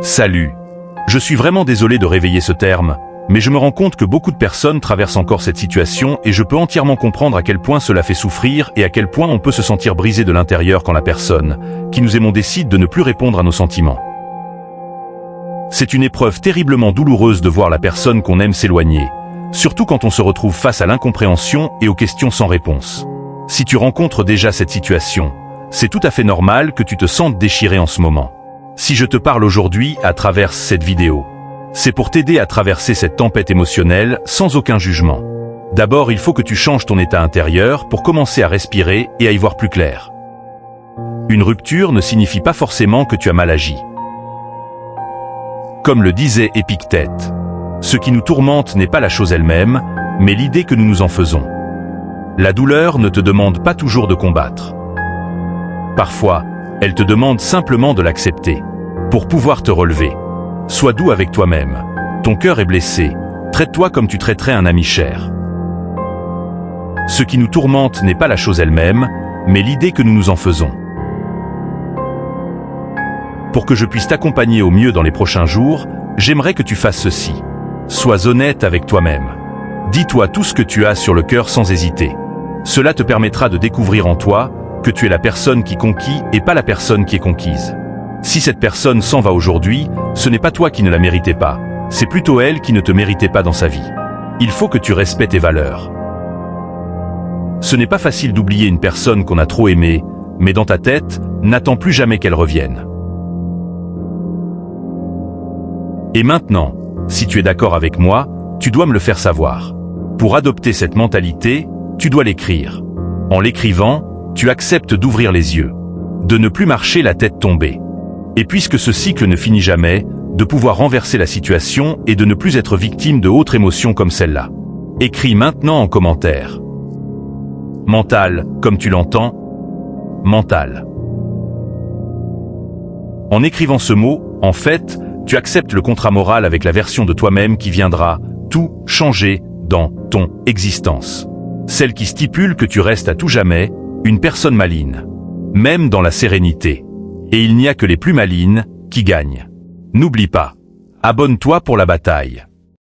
Salut. Je suis vraiment désolé de réveiller ce terme, mais je me rends compte que beaucoup de personnes traversent encore cette situation et je peux entièrement comprendre à quel point cela fait souffrir et à quel point on peut se sentir brisé de l'intérieur quand la personne, qui nous aimons, décide de ne plus répondre à nos sentiments. C'est une épreuve terriblement douloureuse de voir la personne qu'on aime s'éloigner, surtout quand on se retrouve face à l'incompréhension et aux questions sans réponse. Si tu rencontres déjà cette situation, c'est tout à fait normal que tu te sentes déchiré en ce moment. Si je te parle aujourd'hui à travers cette vidéo, c'est pour t'aider à traverser cette tempête émotionnelle sans aucun jugement. D'abord, il faut que tu changes ton état intérieur pour commencer à respirer et à y voir plus clair. Une rupture ne signifie pas forcément que tu as mal agi. Comme le disait Épictète, ce qui nous tourmente n'est pas la chose elle-même, mais l'idée que nous nous en faisons. La douleur ne te demande pas toujours de combattre. Parfois, elle te demande simplement de l'accepter, pour pouvoir te relever. Sois doux avec toi-même. Ton cœur est blessé. Traite-toi comme tu traiterais un ami cher. Ce qui nous tourmente n'est pas la chose elle-même, mais l'idée que nous nous en faisons. Pour que je puisse t'accompagner au mieux dans les prochains jours, j'aimerais que tu fasses ceci. Sois honnête avec toi-même. Dis-toi tout ce que tu as sur le cœur sans hésiter. Cela te permettra de découvrir en toi que tu es la personne qui conquit et pas la personne qui est conquise. Si cette personne s'en va aujourd'hui, ce n'est pas toi qui ne la méritais pas, c'est plutôt elle qui ne te méritait pas dans sa vie. Il faut que tu respectes tes valeurs. Ce n'est pas facile d'oublier une personne qu'on a trop aimée, mais dans ta tête, n'attends plus jamais qu'elle revienne. Et maintenant, si tu es d'accord avec moi, tu dois me le faire savoir. Pour adopter cette mentalité, tu dois l'écrire. En l'écrivant, tu acceptes d'ouvrir les yeux, de ne plus marcher la tête tombée. Et puisque ce cycle ne finit jamais, de pouvoir renverser la situation et de ne plus être victime de autres émotions comme celle-là. Écris maintenant en commentaire. Mental, comme tu l'entends, mental. En écrivant ce mot, en fait, tu acceptes le contrat moral avec la version de toi-même qui viendra tout changer dans ton existence. Celle qui stipule que tu restes à tout jamais une personne maligne, même dans la sérénité. Et il n'y a que les plus malines qui gagnent. N'oublie pas, abonne-toi pour la bataille.